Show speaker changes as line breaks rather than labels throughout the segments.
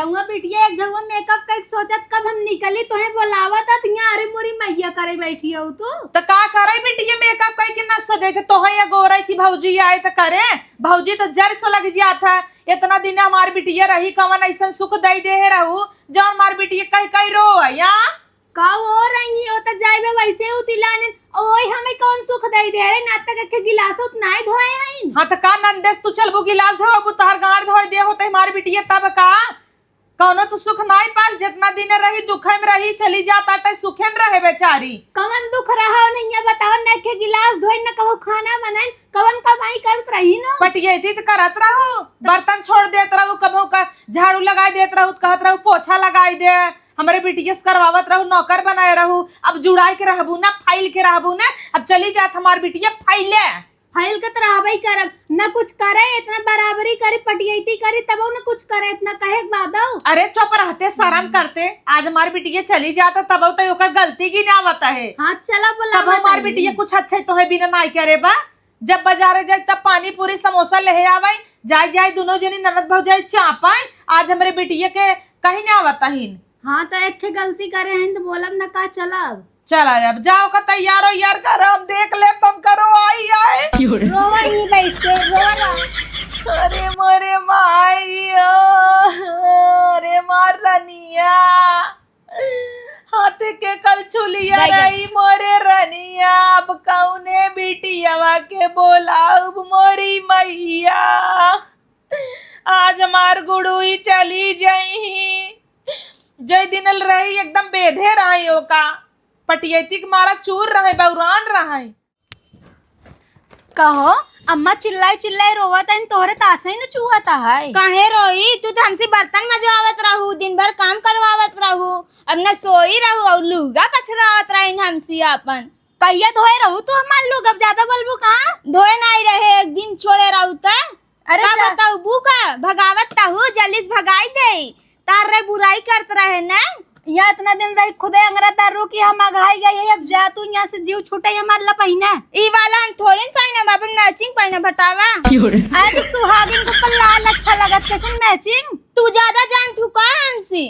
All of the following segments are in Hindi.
रहुआ बिटिया एक जगह मेकअप कर सोचत कब हम निकली तोहे बोलावत यहाँ अरे मोरी मैया करे बैठी हो तू
तो का करे बिटिया मेकअप कई के न सजे थे तो है गोरा की भौजी आए तो करे भौजी तो जर सो लग जाता है। इतना दिन हमार बिटिया रही कवन ऐसा सुख दई दे रहू जब हमार बिटिया कहीं कहीं रो या
का हो रही हो तो जाइबे वैसे उतिलाने ओए हमें कौन सुख दई दे रे नाटक के गिलास उतना ही धोए हैं।
हाँ तो का नंदेस तू चलबू गिलास धोबू तोहर गाड़ धोए दे होते हमारी बिटिया तब का कौनो तो सुख नहीं पास जितना दिन रही दुखे में रही चली जाता टे सुखे न रहे बेचारी
कवन दुख रहा नहीं है बताओ न के गिलास धोए न कहो खाना बनाए कवन कमाई करत रही न
पटिए थी तो करत रहू बर्तन छोड़ देत रहू कभो का झाड़ू लगाई देत रहू कहत रहू पोछा लगाई दे हमारे बिटिया से करवावत रहू नौकर बनाए रहू अब जुड़ाई के रहबू ना फाइल के रहबू ना अब चली जात हमार बिटिया फाइले
फाइल के तरह भाई करब न कुछ करे इतना बराबरी करे पटियती करे तब न कुछ करे इतना कहे बादो
अरे चुप रहते शर्म करते आज हमारी बिटिया चली जाता तब तो ओकर गलती की ना बता है।
हाँ चला बोला
तब हमारी बिटिया कुछ अच्छे तो है बिना नहीं करे बा जब बाजारे जाए तब पानी पूरी समोसा ले आवे जाए जाए दोनों जनी ननद भौजाई चापाए आज हमारे बिटिया के कहीं ना बताहीन।
हाँ तो एक गलती करे हैं तो बोलब न का चलब
चला अब जाओ का तैयार हो यार कर हम देख ले तुम करो आई आए
रोवा ही बैठ के रोवा
अरे मोरे माई अरे मार रनिया हाथ के कल छुलिया रही मोरे रनिया अब कौने बिटिया के बोलाऊ मोरी मैया आज हमार गुड़ुई चली जई जय दिनल रही एकदम बेधे रही हो का पटियती के मारा चूर रहे बौरान रहे
कहो अम्मा चिल्लाई चिल्लाई रोवत है तोहरे तासे ही न चूहता है
काहे रोई तू तो हमसे बर्तन मजवावत रहू दिन भर काम करवावत रहू अब न सोई रहू और लुगा पछरावत रही हमसे अपन
कहिया धोए रहू तू हमार लोग अब ज्यादा बोलबू कहाँ
धोए नहीं रहे एक दिन छोड़े रहू त
अरे
का बताऊ बुका भगावत ताहू जल्दी से भगाई दे तार रे बुराई करत रहे न
यहाँ इतना दिन रही खुदे अंगरा तारू की हम आघाई गए अब जा तू यहाँ से जीव छूटे हमार ला पहिना
ई वाला हम थोड़ी पहने अपन मैचिंग पहने बतावा
अरे तो सुहागिन को लाल अच्छा लगत कैसे मैचिंग
तू ज्यादा जान तू का हमसे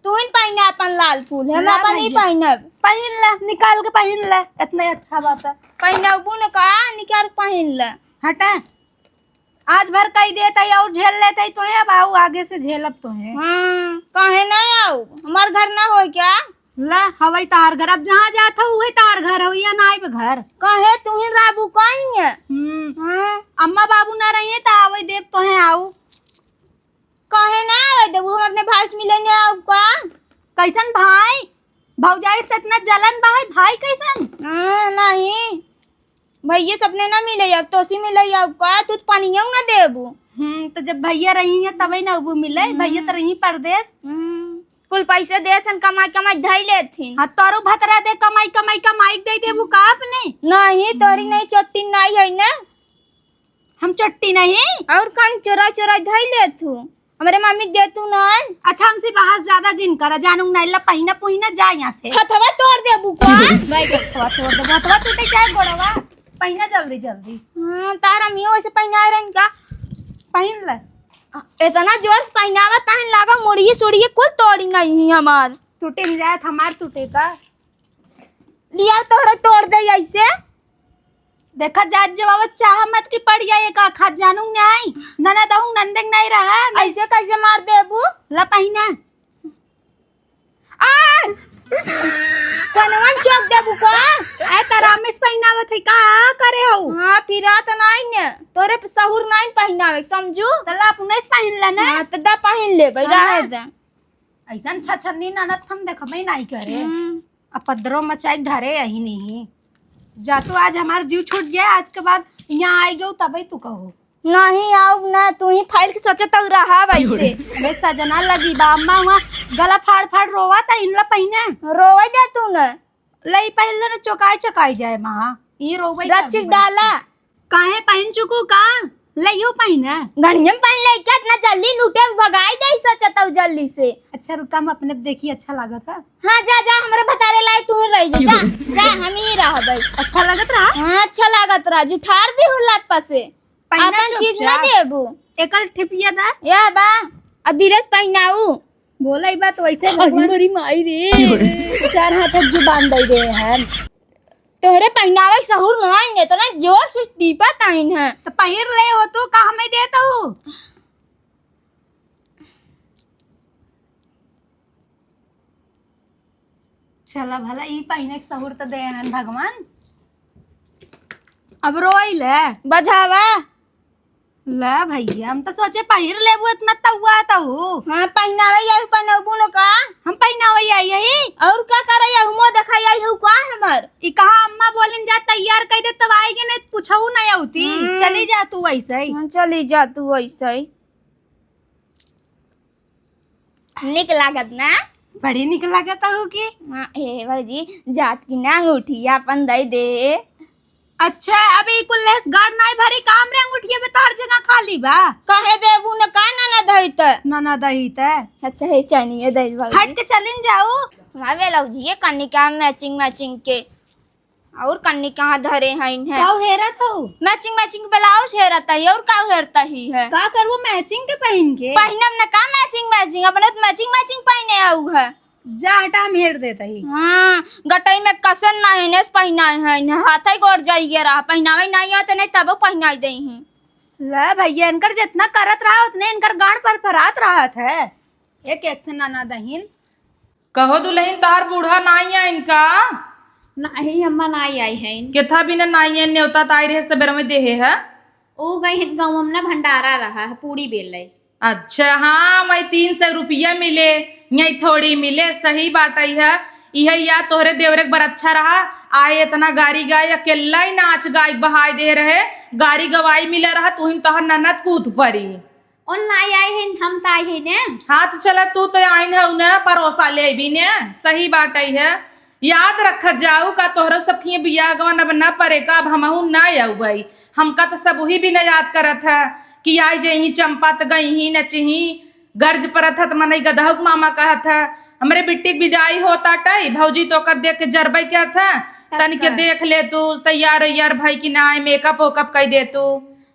तू इन पहने अपन लाल फूल हम अपन ही पहनब
पहन ले निकाल के पहन ले इतना अच्छा बात है
पहनबू न का निकाल पहन ले
हटा आज भर कही देता और झेल लेता तो है अब आओ आगे से झेलब तो है।
हाँ कहे नहीं आओ हमार घर ना हो क्या
ला हवाई तार घर अब जहाँ जाता हुए तार घर हो या ना घर
कहे तू ही राबू कहीं है
अम्मा बाबू ना रही तो आवई देव तो है आओ
कहे ना आवे देबू हम अपने भाई से मिलेंगे आओ का
कैसन भाई भौजाई से इतना जलन भाई कैसन
नहीं भैया सपने ना मिले अब तो सी मिले अब का तू पानियों ना देबू
तो जब भैया रही है तभी ना वो मिले भैया तो रही परदेश
कुल पैसे दे थन कमाई कमाई धई लेथिन
हाँ तोरो भतरा दे कमाई दे देबू का अपने
नहीं तोरी नहीं चट्टी नहीं है ना
हम चट्टी नहीं
और कौन चोरा चोरा धई लेथू हमारे मम्मी दे तू नहीं
अच्छा हमसे बाहर ज्यादा जिन करा जानू नहीं ला पहिना पुहिना जा यहाँ से
हथवा तोड़ देबू का
भाई हथवा तोड़ दे हथवा टूटे चाहे गोड़वा पहिना जल्दी जल्दी
तारा मियो वैसे पहना रही का
पहन ले
इतना जोर से पहनावा तहन लागा मुड़िए सुड़िए कुल तोड़ी नहीं हमार
टूटे नहीं जाए हमार टूटे का
लिया तोहरा तोड़ दे ऐसे
देखा जात जवाब चाह मत की पड़ जाए का खा जानू नहीं नना दहू नंदेंग नहीं रहा
ऐसे कैसे मार देबू
ला पहिना
कनवन चौक देबू का
ए तरामेस पहनावत है का करे हो
हां फिरा त नहीं ने तोरे सहूर नहीं पहनावे समझू
तला पुनेस पहन ले ना
त दा पहन ले भाई रहे दे
ऐसन छछन्नी ननद हम देखबे नहीं करे अपद्रो मचाई धरे यही नहीं जा तू आज हमार जीव छूट जाए आज के बाद यहाँ आई गऊ तभी तू कहो
नहीं आओ ना तू ही फाइल के सोचे तक रहा वैसे
अरे सजना लगी बा अम्मा वहाँ गला फाड़ फाड़ रोवा था इनला पहिने
रोवे दे तू न
लई पहन ले चौकाई चकाई जाए माँ ये रोवे
रचिक डाला
काहे पहन चुकू का लइयो पहिने
गणियम पहन ले क्या इतना जल्दी लूटे भगाई दे सोचता हूँ जल्दी से
अच्छा रुका हम अपने देखी अच्छा लगा था
हाँ जा जा हमारे बतारे लाए तू ही रह जा जा हम ही रह भाई
अच्छा लगत रहा
हाँ अच्छा लागत रहा जुठार दी हूँ लापा से अपन चीज ना देबू
एकल ठिपिया दा
या बा अधीरज पहनाऊ
बोला ही बात वैसे भगवान
मोरी माई रे
चार हाथ जुबान दे रहे हैं।
तोहरे पहनावे सहूर नहीं ने तो ना जोर से टीपा ताइन है।
तो पहिर ले हो तू का हमें देता हूँ। चला भला ई पहिने के सहूर तो दे हैं भगवान। अब रोई ले
बजावा
ले भैया हम तो सोचे पहिर लेबू इतना तहुआ तहु।
हाँ पहनावे यही पहनबू न का
हम पहनावे आई यही
और का करे यही मुंह दिखाई आई हूँ का हमर
ई कहा अम्मा बोलिन जा तैयार कर दे तब आएगी नहीं पूछऊ नहीं आउती। चली जा तू वैसे ही।
हाँ, चली जा तू ऐसे ही निक लागत ना।
बड़ी निक लागत हूँ की।
हाँ हे भौजी जात की ना अंगूठी अपन दे दे।
अच्छा अभी कुल्लेस गाड़ नहीं भरी काम रे अंगूठिया पे तार जगह खाली बा।
कहे देबू न का ना दहित
ना ना दही ते
अच्छा हे चनिए दे भौजी
हट के चलिन जाओ।
हवे लौजी ये कन्निका मैचिंग मैचिंग के और कन्निका धरे हैं है
काऊ हेरा था
मैचिंग मैचिंग ब्लाउज हेरता है और का हेरता ही है
का करबो मैचिंग के पहन के
पहनम न का मैचिंग मैचिंग अपने तो मैचिंग मैचिंग पहने आऊ है।
जा हटा हम हेर देता ही।
हाँ गटई में कसन ना है नेस पहना है हाथ ही गोड़ जाइए रहा पहनावे नहीं आते नहीं तब पहनाई दे ही।
ले भैया इनकर जितना करत रहा उतने इनकर गांड पर फरात रहा है। एक एक्शन ना ना दहीन
कहो दुल्हन तार बूढ़ा नाई है इनका
नहीं अम्मा नहीं आई है
केथा भी ना नाई है न्योता ताई रहे सबेर में देहे है।
ओ गई है गाँव में ना भंडारा रहा है पूरी बेल रही।
अच्छा हाँ मैं 300 रुपया मिले यही थोड़ी मिले सही बात है। यह या तोहरे देवरक बर अच्छा रहा आए इतना गाड़ी गाय अकेला ही नाच गाय बहाई दे रहे गाड़ी गवाई मिले रहा तू ही तोहर ननद कूद परी
और नहीं आई है हम तो आई है ने।
हाँ तो चला तू तो आइन है उन्हें परोसा ले भी ने सही बात है। याद रख जाऊ का तोहरो सब खिए बियाह गवन अब न परे का अब हमहू ना आऊ भाई हमका तो सब वही भी न याद करत है कि आई जही चंपा त गई ही नचही गर्ज परत है मन गदहक मामा कहत है हमरे बिट्टी की विदाई होता टई भौजी तो कर देख के जरबई क्या था तन के देख ले तू तैयार यार भाई की ना मेकअप वोकअप कर दे तू।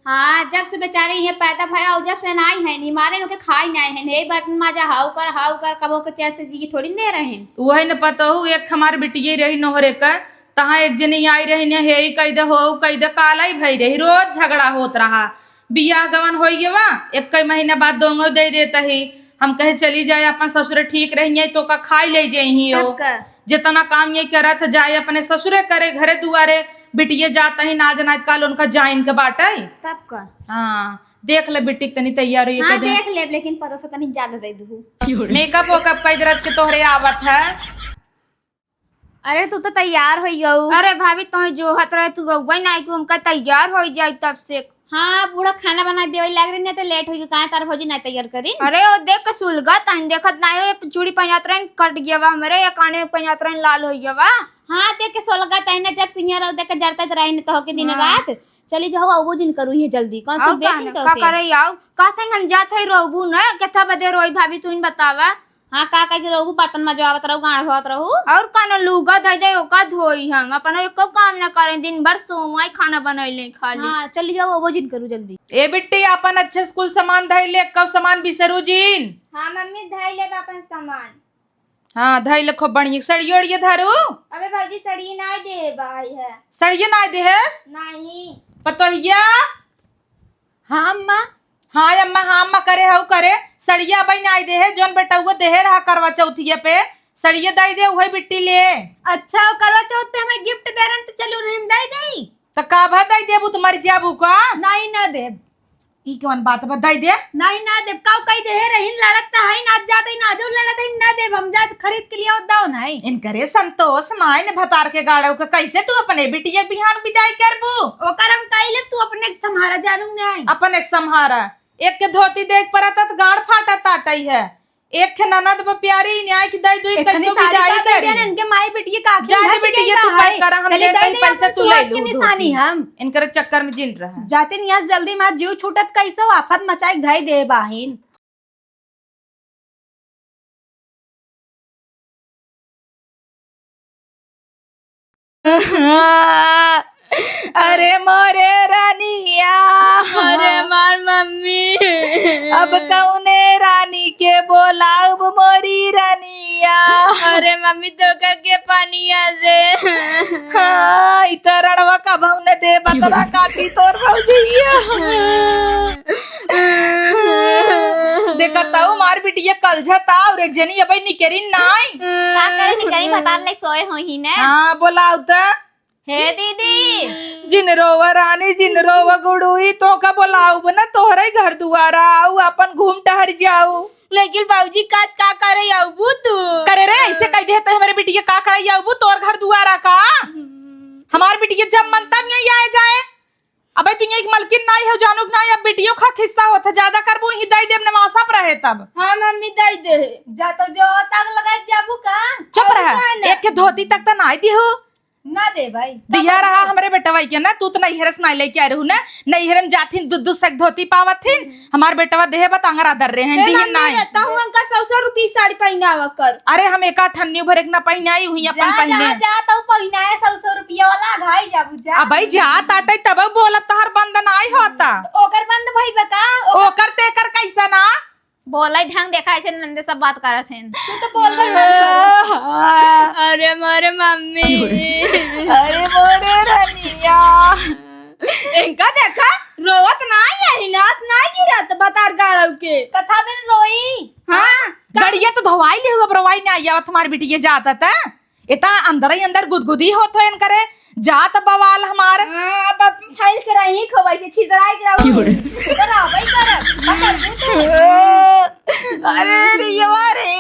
हाँ जब से बेचारे ये पैदा भया और जब से नाई है नहीं मारे के खाई नहीं है नहीं बटन माजा हाउ कर कबो के चैन से जी थोड़ी दे रहे हैं।
वही न पता हो एक हमार बिटिया रही नोहरे का तहाँ एक जनी आई रही ने हे कह दे हो कह दे काला ही भई रही रोज झगड़ा होत रहा बियाह गवन हो गया एक कई महीने बाद दोंगो दे देता ही हम कहे चली जाए अपन ससुर ठीक रही तो का खाई ले जाही हो जितना काम ये करत जाए अपने ससुरे करे घरे दुआरे बिटिया जाता ही नाज नाच काल उनका जाइन के बाटा
तब का।
हाँ देख ले बिट्टी तनी तैयार हुई
हाँ देख ले लेकिन परोसा तनी ज्यादा दे दू
मेकअप वोकअप कई दरज के तोहरे आवत है।
अरे तू तो तैयार हो गऊ।
अरे भाभी तो जो हत रहे तू गई ना कि हमका तैयार हो जाए तब से।
हाँ बूढ़ा खाना बना दे लग रही नहीं तो लेट हो गई कहाँ तार भौजी नहीं तैयार करी।
अरे वो देख के सुलगा तन देखत ना हो चूड़ी पहनात रहे कट गया वा हमरे या काने में पहनात रहे लाल हो गया वा।
हाँ देख के सोलगा तहने जब सिंह देख के जरता रही तो हो के दिन रात चली जाओ वो दिन करू ये जल्दी कौन सी देख तो
का करे आओ कहते हम जात है रहबू न केथा बदे रोई भाभी तू बतावा।
हाँ का के रहू बर्तन में जवाबत रहू गाड़ धोत रहू
और कानो लुगा धइ दे ओका धोई हम अपन एको काम न करे दिन भर सोवाई खाना बनैले खाली।
हाँ चली जाओ वो दिन करू जल्दी।
ए बिट्टी अपन अच्छे स्कूल सामान धइ ले कब सामान बिसरू जीन।
हाँ मम्मी धइ ले अपन सामान।
हाँ धइ ले खूब बढ़िया सड़ियो अड़ियो धरू।
अबे भाजी सड़ी ना दे भाई है
सड़ियो ना देहस
नहीं
पतोहिया।
हाँ अम्मा
हाँ अम्मा करे हऊ करे सड़िया बई ना दे है जोन बेटा हुआ देहे रहा करवा चौथिया पे सड़िया दई दे वही बिट्टी ले।
अच्छा करवा चौथ पे हमें गिफ्ट दे रहे तो चलो नहीं दे दे
तो का भा दई देबू तुम्हारी जाबू का
नहीं ना दे
ई कौन बात बधाई दे
नहीं ना दे काऊ कई दे रहीन लड़त है ना जाते ना जो लड़त है ना दे हम जा खरीद के लिए दाओ नहीं
इनकरे संतोष नाय ने भतार के गाड़ो के कैसे तू अपने बिटिया बिहान विदाई करबू
ओकर हम कइले तू अपने संहारा जानू नहीं
अपन एक संहारा एक के धोती देख परत गाड़ फाटा ताटई है एक के ननद ब प्यारी न्याय की दई दुई कैसे विदाई करी
इनके माई बेटी का
जा दे बिटिया तू पैक कर हम ले दई पैसे तू ले लू
निशानी हम
इनकर चक्कर में जिन रहा
जाते नियास जल्दी मां जीव छूटत कैसे आफत मचाई धई दे बाहिन।
अरे मोरे रानिया
अरे मार मम्मी
अब कौने रानी के बोलाऊब मोरी रानिया।
अरे मम्मी धोखा के पानिया से
हाँ इतना रणवा कब ने दे बतरा काटी तोर भौजिया। देखा ताऊ मार बिटिया कल झता और एक जनी अबे निकरी नाई।
का करे निकरी भतार ले सोए हो ही ने।
हाँ बोलाऊ त
हे दीदी
जिन रोवा रानी जिन रोवा गुड़ुई तो का बोलाऊ ना तोहरे घर दुआरा आऊ अपन घूम टहर जाऊ।
लेकिन बाबूजी का करे आबू तू
करे रे ऐसे कह दे तो हमारे बिटिया का कराई आऊ तोर घर दुआरा का। हमार बिटिया जब मनता में आए जाए अबे तुम एक मलकिन नाई हो जानू ना अब बिटियों का खिस्सा होता ज्यादा करबू ही दई देव नवासा पर रहे तब।
हाँ मम्मी दे दे
जा तो जो तक लगा जाबू का
चुप रह एक के धोती तक तो नाई दी हो
ना दे भाई
दिया रहा हमारे बेटा भाई के ना तू तो नहीं हेरस नहीं लेके आ रहू ना नहीं हेरम जाथिन दूध सक धोती पावत थिन हमार बेटवा देह बतांगरा दर रहे हैं दिहिन नाई
रहता हूँ अंका 100 रुपये साड़ी पहनावा कर।
अरे हम एका ठन्नी भर एक ना पहनाई हुई अपन
जा
पहने
जा तो पहिना है 100 रुपया वाला घाई जाबू जा।
अब भाई जा ताटे तब बोलत तहर बंधन आई होता
ओकर बंद भई बका
ओकर तेकर कैसा ना
बोले ढंग देखा ऐसे नंदे सब बात करत हैं।
तू तो बोल रही
अरे मारे मम्मी
अरे मोरे रनिया
इनका देखा रोवत नहीं है हिलास नहीं गिरत बतार गाड़व के
कथा में रोई।
हाँ
गड़िया तो धवाई ले हुआ ब्रवाई ने आया तुम्हारी बिटिया जाता था इतना अंदर ही अंदर गुदगुदी होत हो इन करे जात बवाल हमार।
हाँ अब अपन फाइल कराई खवाई से छिदराई कराऊ
करा भाई कर पकड़ तू
अरे रियवा रे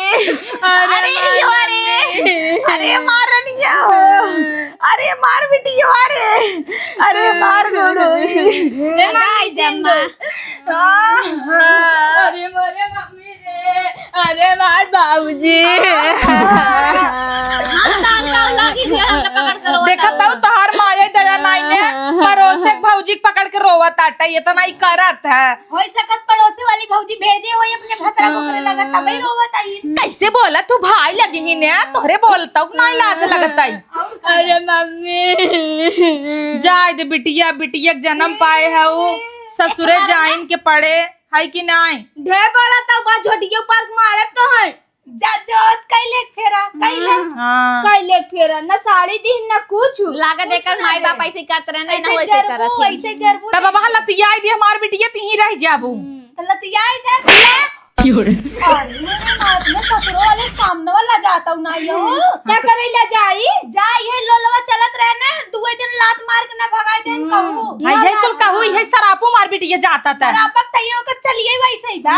अरे रियवा रे अरे मार रनिया अरे मार बिटिया रे अरे मार गोड़ो
लगाई जम्मा
अरे मारे मम्मी रे अरे मार बाबूजी
हम तान का लगी फिर हम पकड़ कर रोता
देखा तो तोहार माया दया नाई ने पड़ोसे भौजी पकड़ के रोवत आटा ये तो नहीं करत है।
होई सकत पड़ोसी वाली भौजी भेजे होई अपने भतरा को करे लगा तबे रोवत आई।
कैसे बोला तू भाई लगी ही ने तोहरे बोलता नहीं लाज लगता
अरे मम्मी
जाए दे बिटिया बिटिया जन्म पाए है वो ससुरे जाइन के पड़े है कि नहीं
ढेर बड़ा तो बा झोटिया ऊपर मारे तो है
जा जोत कैले फेरा कैले
हाँ
कैले फेरा न साड़ी दी न कुछ
लागा देकर माई बाप ऐसे करते रहने ना
ऐसे
वैसे करत
जरबू
हैं।
ऐसे जरबू
तब वहाँ लतिया दी हमार बिटिया तीही रह जाबू
लतिया इधर अरे मैं ससुरो वाले सामने वाला जाता हूँ ना यो
क्या करे ले जाई
जा ये लोलवा चलत रहने दुए दिन लात मार के ना भगाई देन कहू
है कुल कहू है सरापू मार बिटिया जाता था
रापक तइयो के चलिए वैसे ही बा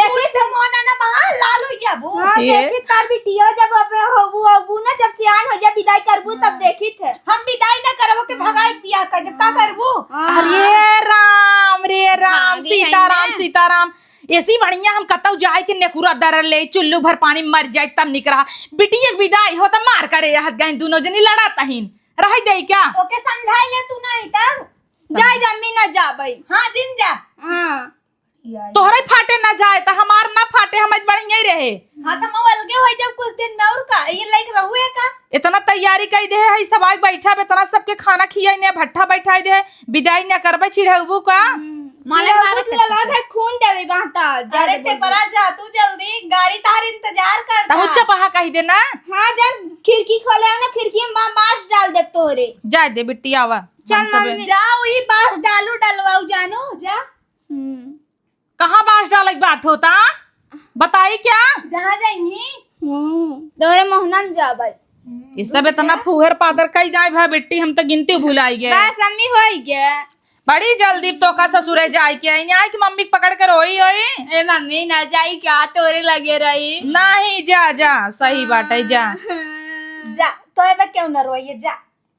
देखी तो मोना ना बहा लाल हो गया बू
हाँ
ये-
देखी तार बिटिया जब अपने होबू ना जब सियान हो जा विदाई करबू तब देखी थे
हम विदाई ना करबो के भगाई पिया कर का करबू
अरे राम
भागी है
सीताराम
ना।
सीताराम ऐसी बढ़िया हम कतौ जाए कि नेकुरा दर ले चुल्लू भर पानी मर जाए तब निकरा बिटिया विदाई हो तब मार करे हद गई दोनों जनी लड़ा तहिन रह दे क्या
ओके समझाई ले तू नहीं तब
जाई जम्मी न जा भाई
हाँ दिन जा
हाँ
तोहरे फाटे ना जाए तो हमार ना फाटे हम बढ़िया ही रहे।
हाँ तो मैं अलगे हो जब कुछ दिन में और का ये लाइक रहुए का
इतना तैयारी कर दे है सब आग बैठा इतना सबके खाना खियाई ने भट्ठा बैठाई दे विदाई न करबे चिढ़ाबू का
माने मारे
कुछ लगा था खून देवे बांटा
अरे टेपरा जा तू जल्दी गाड़ी तार इंतजार करता
तहु चपहा कह देना
हाँ जब खिड़की खोले ना खिड़की में बांस डाल दे तोरे
जाए दे बिटिया आवा
चल मम्मी
जा वही बांस डालू डलवाऊ जानो जा
कहाँ बांस डाले की बात होता बताई क्या
जहाँ जाएंगी
तोरे मोहना में जा भाई
ये सब इतना फुहर पादर कई जाए भा बेटी हम तो गिनती भुलाई गए
बस अम्मी हो गया
बड़ी जल्दी तो का ससुरे जाए के आई आई कि मम्मी पकड़ कर रोई होई
ए मम्मी ना जाई क्या तोरे लगे रही
नहीं जा जा सही बात है जा
जा तो मैं क्यों न रोइए जा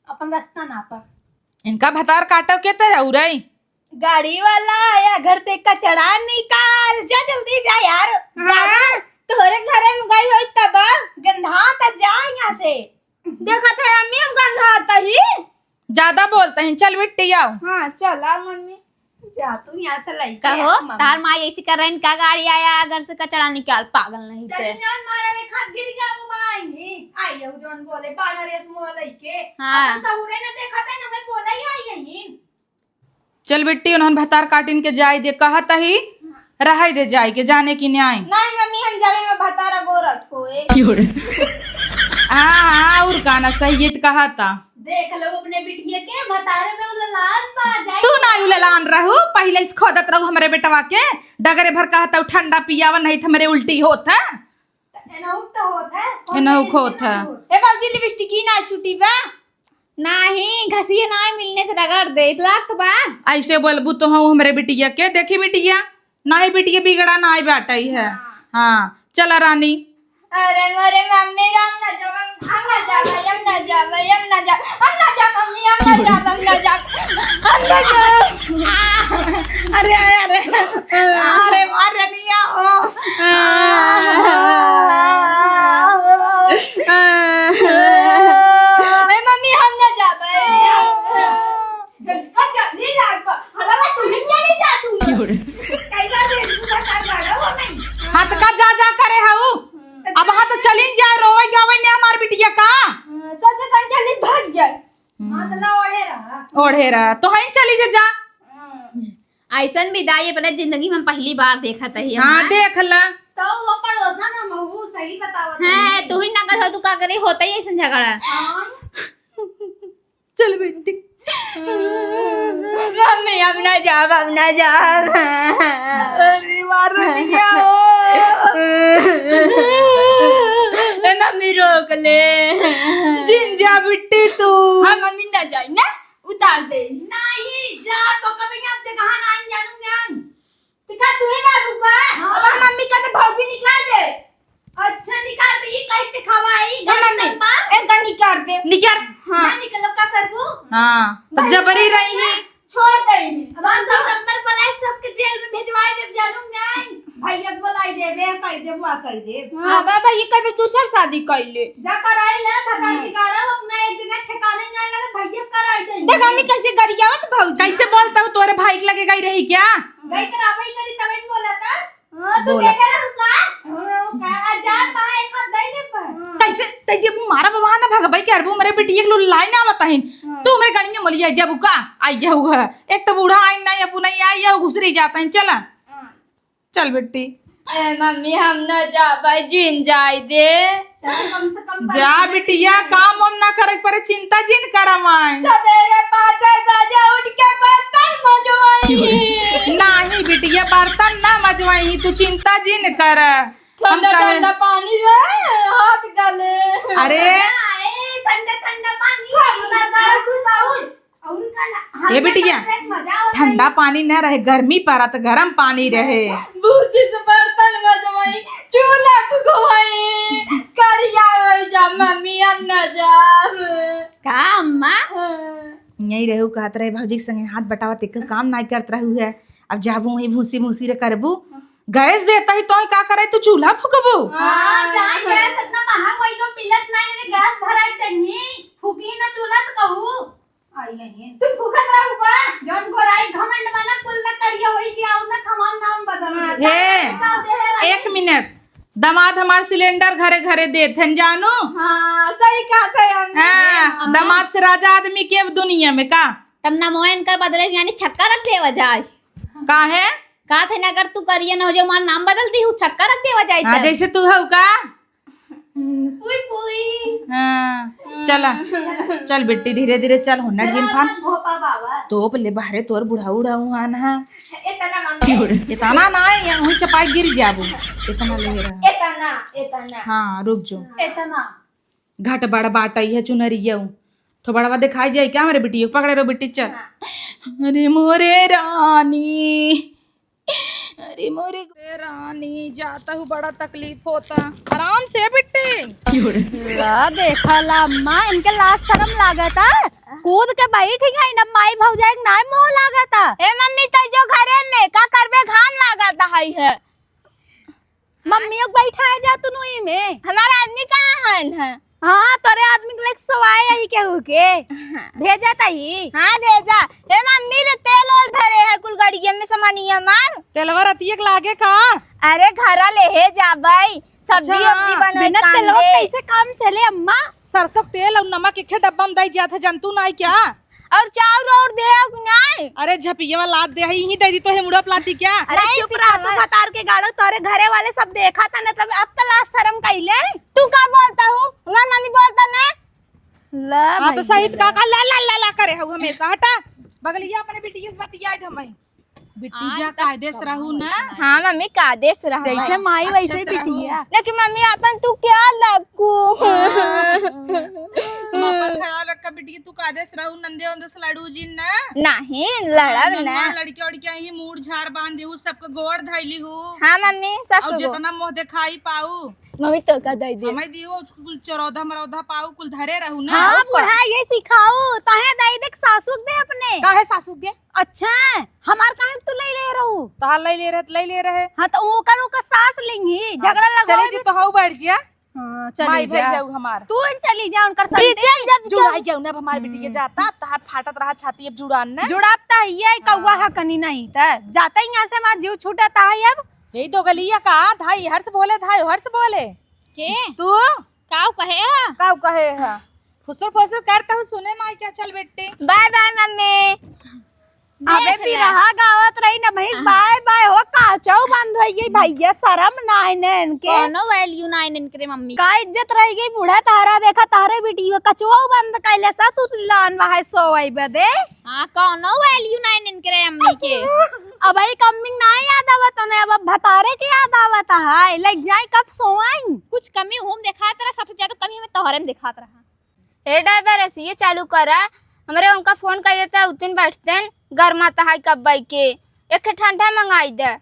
अपन रास्ता ना पर
इनका भतार काटो के तो जाऊ रही
गाड़ी वाला आया घर से कचरा निकाल जा जल्दी जा यार
हाँ, तोरे घरे में गई हो तब
गंधा तक जा यहाँ से
देखा था अम्मी हम गंधा आता ही
ज्यादा बोलते हैं चल बिट्टी आओ
हाँ चला मम्मी
जा तू यहाँ से लाई
कहो तार माई ऐसी कर रही का गाड़ी आया घर से कचरा निकाल पागल नहीं
चल
से
जान मारे में खाद गिर गया वो मायनी आई हो जोन बोले बानर रेस मोले के
हाँ।
अपन सहुरे ने देखा था ना मैं बोला ही आई यही
चल बेटी उन्होंने भतार काटिन के जाय दे, कहत ही रह दे जाय के जाने की न्याय।
नहीं मम्मी हम जावे में भतारा गोरत होए।
हाँ और गाना सही कहता।
देख लो अपने बिटिया के बतारे में उललान पा जाए।
तू ना उललान रहू, पहले इस खोदत रहू हमरे बेटवा के, डगरे भर कहता ठंडा पियावा नहीं था मेरे उल्टी होता।
एनहुक तो होता है,
एनहुक होता।
ए बाबूजी लिपस्टिक की ना छुटी बा
नहीं घसिए ना मिलने थे रगड़ दे लाख तो बा।
ऐसे बोलबू तो हूँ हमरे बिटिया के, देखी बिटिया ना ही बिटिया बिगड़ा ना ही बाटा ही है। हाँ चला रानी।
अरे मोरे मम्मी हम ना जा हम ना जा हम ना जा हम ना जा हम ना जा मम्मी हम ना जा हम ना जा हम ना जा।
अरे अरे अरे अरे निया हो।
ए मम्मी हम ना जा अच्छा नहीं लाग पा हला तू ही नहीं जा तू कैला रे तू बता गाड़ा हो नहीं
हाथ का जा करे हूँ अब हाथ चलिन जाए रोवे गावे ने हमार बिटिया का
सोचे तन चलिस भाग जाए
मतलब ओढ़े रहा।
ओढ़े रहा तो हई चली जा।
ऐसन विदाई अपने जिंदगी में पहली बार देखा था।
हाँ देख ला।
तो वो पड़ोसन हम हूँ, सही बतावत
है तू ही ना कर तू का करे होता ही ऐसा झगड़ा।
चल बेटी
मम्मी हम ना जा हम ना जा
अरे मार दिया
ए मम्मी रोक ले
जिंजा बिट्टी तू।
हम मम्मी ना जाए ना उतार दे
नहीं जा तो कभी आपसे कहा ना जानू ज्ञान।
टिका तू ही ना रुका अब हम मम्मी का तो भौजी निकाल दे।
अच्छा निकाल दे, ये कहीं पे खवाई
ए मम्मी इनका निकाल दे
निकर।
हाँ
मैं निकलो का करबू।
हाँ तो जबरी रही ही
छोड़ दे
अब सब नंबर बुलाए सबके जेल में भेजवाए दे जानू ज्ञान। भैया बुलाई दे बे कह दे बुआ कह दे।
हां बाबा ये कहते दूसर शादी कर ले
जा कराई ले पता की गाड़ा अपना एक जगह ठिकाने ना लगे भैया कराई दे।
देख मम्मी कैसे गरियावत भौजी
कैसे बोलता हूँ तोरे भाई के लगे गई रही क्या?
गई कराई करी तब इन बोला था।
हां तू
बोला।
देख रहा रुका
का जा पाए एक हाथ दे दे पर।
कैसे तैये मारा बाबा ना भगबाई के अरबू मेरे बिटिया के लाइन आवता हिन तू मेरे गाड़ी में मलिया जब का आई जाऊगा एक तो बूढ़ा आई नहीं अपू नहीं आई है घुसरी जाता है। चला चल बेटी
ए मम्मी हम ना जा भाई जिन जाई दे
चल कम से कम
जा बिटिया काम वाम ना करे पर चिंता जिन करा माय
सवेरे 5 बजे उठ के बर्तन मजवाई
नहीं बिटिया बर्तन ना मजवाई तू चिंता जिन कर। हम
ठंडा
कहे
ठंडा पानी रे हाथ गले
अरे
ठंडा ठंडा पानी अपना गाड़ा तू बाउल और का
ये बिटिया
मजा
ठंडा पानी न रहे गर्मी पड़ा तो गर्म पानी रहे।
भूसी से बर्तन मजवाई चूल्हा फुकवाई करिया हो जा मम्मी हम ना जा
का अम्मा
यही रहू कहत रहे भौजी के संगे हाथ बटावा तेक काम नहीं करत रहू है। अब जाबू वही भूसी भूसी रे करबू गैस देता ही तो का करे तू चूल्हा फुकबू।
हां जान गैस इतना महंगा होई तो पिलत नहीं ने गैस भराई तनी फूकी ना चूल्हा तो कहू आई है
तू फुकत रहू बा
जौन गोराई घमंड माना कुल न करिया होई कि आउ ना थमान नाम बदल
हे एक मिनट दामाद हमार सिलेंडर घरे घरे देथन जानू।
हां सही कहत है हम
हाँ दामाद से राजा आदमी के दुनिया में का
तब ना मोहन कर बदले यानी छक्का रख दे वजाय
का है
का थे ना अगर तू करिए ना हो जो मार नाम बदल दी हूँ छक्का रख दे वजाय
हाँ जैसे तू हो का।
पुई पुई
हाँ चला चल बेटी धीरे धीरे चल होना जिन फान
भोपा बाबा
तो पहले बाहरे तोर बुढ़ा उड़ाऊ आन है
इतना मम्मी
इतना ना है वही चपाई गिर जाबू इतना ले रहा।
इतना
हाँ रुक जो
इतना
घट बड़ बाटई है चुनरिया तो बड़वा दिखाई जाए क्या मेरे बेटी पकड़े रो बेटी चल। अरे मोरे रानी अरे मोरे रानी जाता हूँ बड़ा तकलीफ होता आराम से बेटी।
ला देखा ला अम्मा इनके लाश शर्म लागता कूद के बैठ गई न माई भौजाई के नाम मोह लागता।
ए मम्मी तो जो घरे में का करबे घाम लागता है
मम्मी को बैठा जा तू नोई में
हमारा आदमी कहाँ है
हाँ तोरे आदमी के लेके सोवाए आई केहू के भेजा तही।
हाँ भेजा हे मम्मी रे तेल और धरे है कुल गाड़िया में सामानिया मार
तेलवा रतिया के लागे का
अरे घरा ले हे जा भाई सब्जी वब्जी बनवाई
बिना
काम
तेलवा
दे
कैसे काम चले अम्मा।
सरसों तेल और नमक एक डब्बा में दई जात है जंतु नहीं क्या
और चाउर और दे नहीं।
अरे झपिया लाद दे ही दे दी तो है मुड़ा प्लाती क्या?
अरे चुप रहा तू, भतार के गाड़ो तोरे घरे वाले सब देखा था ना, तब अब तो लाज शर्म कइले।
तू का बोलता हूँ, हमार मम्मी बोलता ना।
ला
हाँ तो शहीद काका ला ला ला ला करे हूँ हमेशा। हटा बगलिया अपने बिटिया से बात याद हम बिट्टी जा कायदे से रहू ना।
हाँ मम्मी का देश रहा
जैसे माई
अच्छे
वैसे
से
बिटिया।
लेकिन मम्मी अपन तू क्या लगू।
अपन ख्याल रखा बिटिया, तू कायदे से रहू, नंदे वंदे से लड़ू जिन ना।
नहीं लड़ब ना।
लड़के उड़के ही मूड झार बांध दी हूँ, सबको गोड़ धैली हूँ।
हाँ मम्मी सब
और जितना मोह दिखाई पाऊ
मम्मी तो का दे दे।
हमें दियो कुल चरौधा मरौधा पाऊ कुल धरे रहू ना।
हाँ बुढ़ा ये सिखाओ तहे दई देख सासुक दे अपने।
काहे सासू दे?
अच्छा हमार काहे तू ले रहू।
तहार ले रहे।
हाँ तो ओकर ओकर सास लेंगी, झगड़ा लगाओ।
चले जी तो हाउ बैठ जिया।
हाँ
माई
चली
भेज
जा
जाऊ हमार।
तू चली जा उनकर साथ।
जब
जुड़ाई गयो ना हमार बेटी के जाता तहार फाटत रहा छाती अब जुड़ान ना।
जुड़ापता ये कौवा हा कनी नहीं त जाता ही यहाँ से हमार जीव छूटता है अब।
यही तो गलिया का धाई हर्ष बोले
के
तू
काऊ कहे हा?
काऊ कहे है फुसुर फुसुर करता हूँ सुने माई क्या। चल बेटी
बाय बाय मम्मी।
अबे भी रहा गावत रही ना भाई, बाय बाय हो काचौ बंद हो गई भैया, शर्म ना आइने के
कोनो वैल्यू ना इनकरे मम्मी
का इज्जत रह गई। बूढ़ा तारा देखा तारे बेटी कचुआ बंद कैले सा तू लान वहां सोई बदे।
हां कोनो वैल्यू ना इनकरे अम्मी के।
अब भाई कमिंग ना याद आवत ने, अब भतारे के याद आवत है। लग जाए कब सोई
कुछ कमी हम दिखात रहा, सबसे ज्यादा कमी हमें तोहरन दिखात रहा।
ए ड्राइवर ऐसे ये चालू करा, हमारे उनका फोन कर देता है उतन बैठते हैं गर्माता है कब के एक ठंडा मंगाई दे।